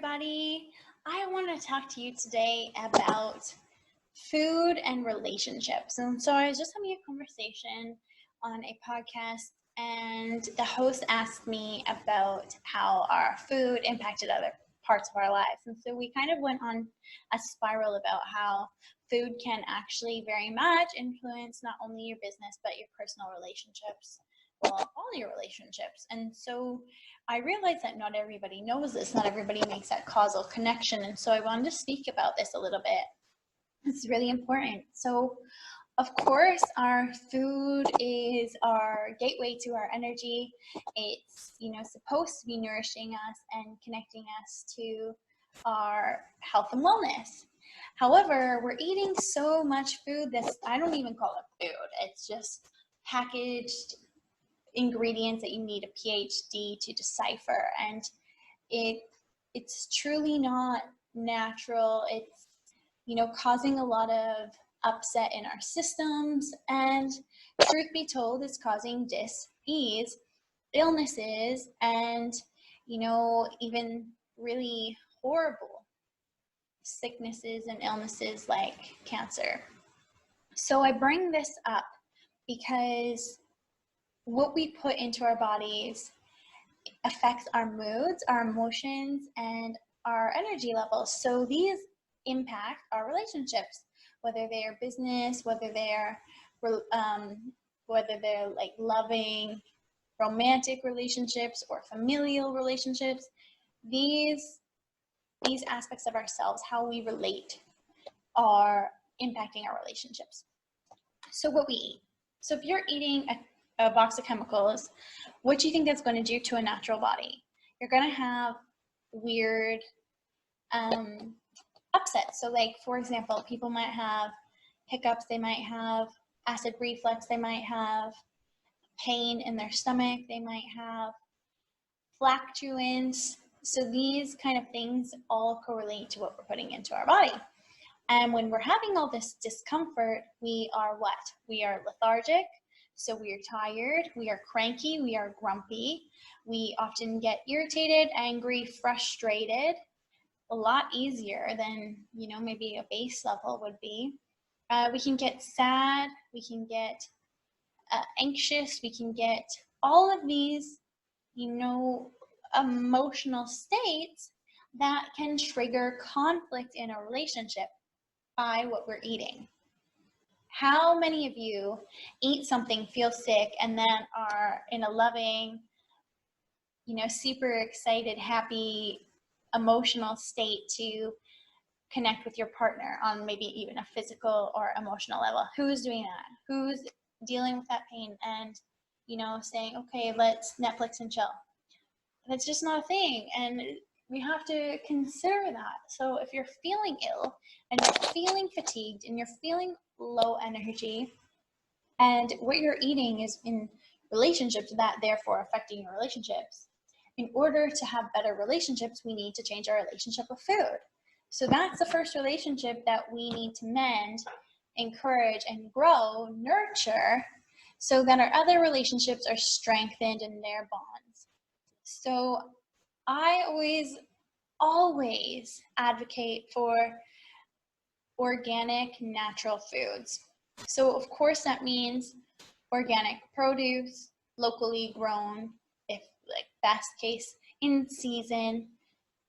everybody. I want to talk to you today about food and relationships. And so I was just having a conversation on a podcast, and the host asked me about how our food impacted other parts of our lives. And so we kind of went on a spiral about how food can actually very much influence not only your business, but your personal relationships. Well, all your relationships. And so I realized that not everybody knows this, not everybody makes that causal connection. And so I wanted to speak about this a little bit. It's really important. So, of course, our food is our gateway to our energy. It's, supposed to be nourishing us and connecting us to our health and wellness. However, we're eating so much food that's, I don't even call it food. It's just packaged ingredients that you need a PhD to decipher, and it's truly not natural. It's causing a lot of upset in our systems, and truth be told, it's causing dis-ease, illnesses, and even really horrible sicknesses and illnesses like cancer. So I bring this up because what we put into our bodies affects our moods, our emotions, and our energy levels. So these impact our relationships, whether they are business, whether they're like loving romantic relationships or familial relationships. These aspects of ourselves, how we relate, are impacting our relationships. So what we eat. So if you're eating a box of chemicals, what do you think that's going to do to a natural body? You're going to have weird upsets. So like, for example, people might have hiccups, they might have acid reflux, they might have pain in their stomach, they might have flatulence. So these kind of things all correlate to what we're putting into our body. And when we're having all this discomfort, we are what? We are lethargic. So we are tired, we are cranky, we are grumpy. We often get irritated, angry, frustrated, a lot easier than, maybe a base level would be. We can get sad, we can get anxious, we can get all of these, emotional states that can trigger conflict in a relationship by what we're eating. How many of you eat something, feel sick, and then are in a loving, super excited, happy, emotional state to connect with your partner on maybe even a physical or emotional level? Who's doing that? Who's dealing with that pain and, saying, okay, let's Netflix and chill? That's just not a thing. And we have to consider that. So if you're feeling ill and you're feeling fatigued and you're feeling low energy, and what you're eating is in relationship to that, therefore affecting your relationships, in order to have better relationships, we need to change our relationship with food. So that's the first relationship that we need to mend, encourage, and grow, nurture, so that our other relationships are strengthened in their bonds. So I always advocate for organic, natural foods. So of course that means organic produce, locally grown, if like best case in season.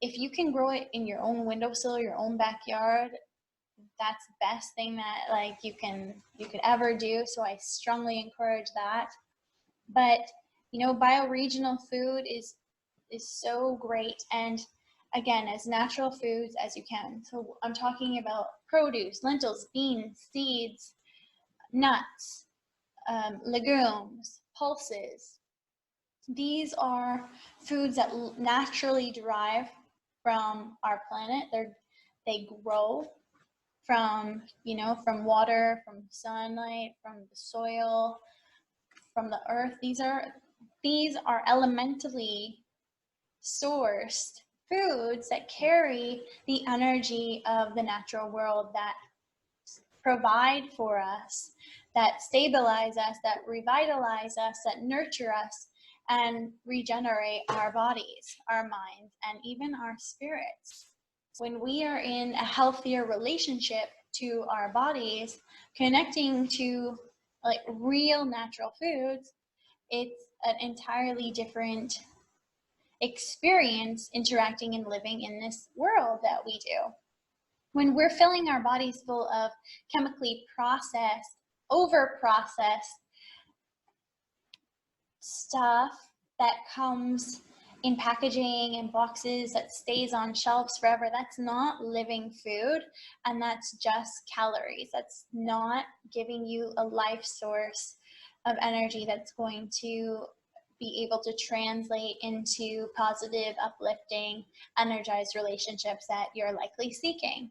If you can grow it in your own windowsill, your own backyard, that's the best thing that like you could ever do. So I strongly encourage that. But bioregional food is so great, and again, as natural foods as you can. So I'm talking about produce, lentils, beans, seeds, nuts, legumes, pulses. These are foods that naturally derive from our planet. They grow from, from water, from sunlight, from the soil, from the earth. These are elementally sourced foods that carry the energy of the natural world, that provide for us, that stabilize us, that revitalize us, that nurture us, and regenerate our bodies, our minds, and even our spirits. When we are in a healthier relationship to our bodies, connecting to like real natural foods, it's an entirely different experience interacting and living in this world that we do. When we're filling our bodies full of chemically processed, over processed stuff that comes in packaging and boxes that stays on shelves forever, that's not living food, and that's just calories. That's not giving you a life source of energy that's going to be able to translate into positive, uplifting, energized relationships that you're likely seeking.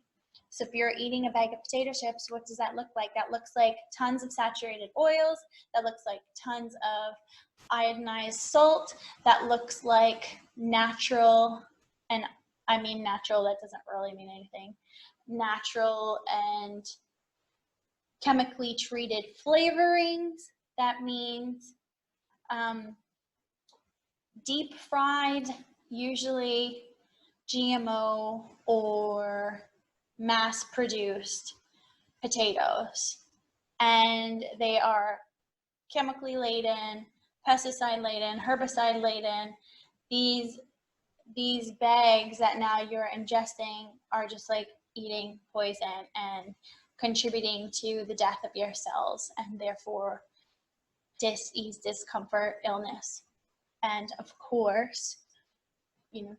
So if you're eating a bag of potato chips, what does that look like? That looks like tons of saturated oils. That looks like tons of iodinized salt. That looks like natural, and I mean natural, that doesn't really mean anything. Natural and chemically treated flavorings. That means deep fried, usually GMO or mass produced potatoes, and they are chemically laden, pesticide laden, herbicide laden. These bags that now you're ingesting are just like eating poison and contributing to the death of your cells, and therefore dis-ease, discomfort, illness, and of course,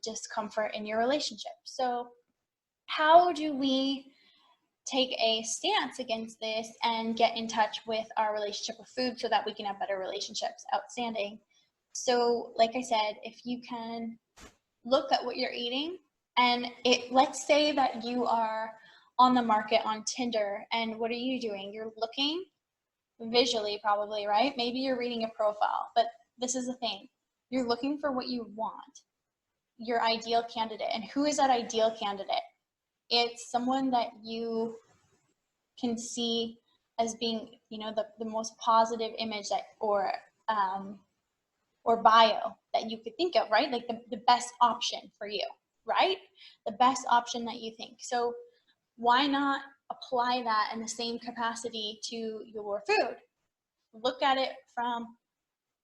discomfort in your relationship. So how do we take a stance against this and get in touch with our relationship with food so that we can have better relationships? Outstanding. So like I said, if you can look at what you're eating, and let's say that you are on the market on Tinder, and what are you doing? You're looking visually, probably, right? Maybe you're reading a profile, but this is the thing. You're looking for what you want, your ideal candidate. And who is that ideal candidate? It's someone that you can see as being, the most positive image that, or bio that you could think of, right? Like the best option for you, right? The best option that you think. So why not apply that in the same capacity to your food? Look at it from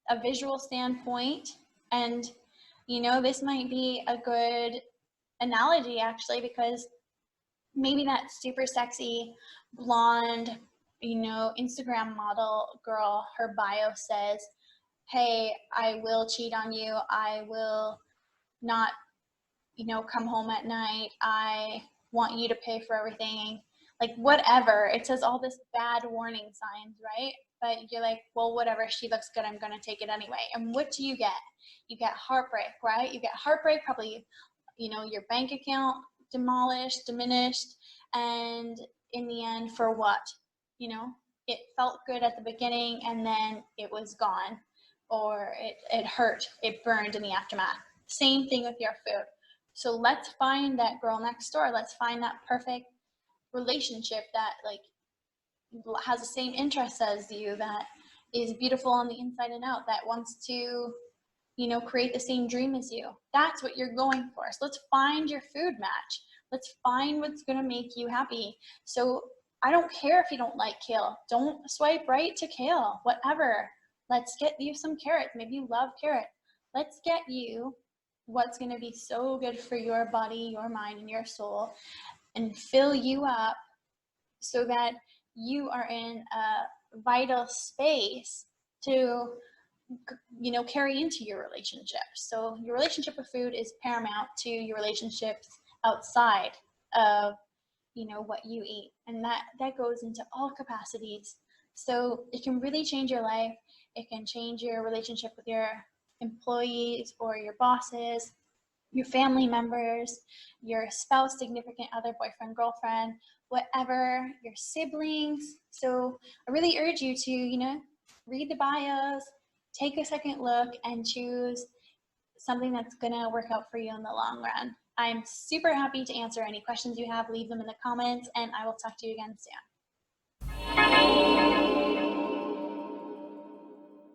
a visual standpoint, and this might be a good analogy actually, because maybe that super sexy blonde Instagram model girl, her bio says, hey, I will cheat on you, I will not come home at night, I want you to pay for everything, like whatever. It says all this bad warning signs, right? But you're like, well, whatever, she looks good, I'm gonna take it anyway. And what do you get? You get heartbreak, right? You get heartbreak, probably your bank account diminished, and in the end, for what? It felt good at the beginning and then it was gone, or it hurt, it burned in the aftermath. Same thing with your food. So let's find that girl next door. Let's find that perfect relationship that like has the same interests as you, that is beautiful on the inside and out, that wants to create the same dream as you. That's what you're going for. So let's find your food match. Let's find what's going to make you happy. So I don't care if you don't like kale. Don't swipe right to kale, whatever. Let's get you some carrots. Maybe you love carrot. Let's get you what's going to be so good for your body, your mind, and your soul, and fill you up so that you are in a vital space to carry into your relationship. So your relationship with food is paramount to your relationships outside of what you eat, and that goes into all capacities. So it can really change your life. It can change your relationship with your employees or your bosses, your family members, your spouse, significant other, boyfriend, girlfriend, whatever, your siblings. So I really urge you to read the bios, take a second look, and choose something that's gonna work out for you in the long run. I'm super happy to answer any questions you have. Leave them in the comments, and I will talk to you again soon.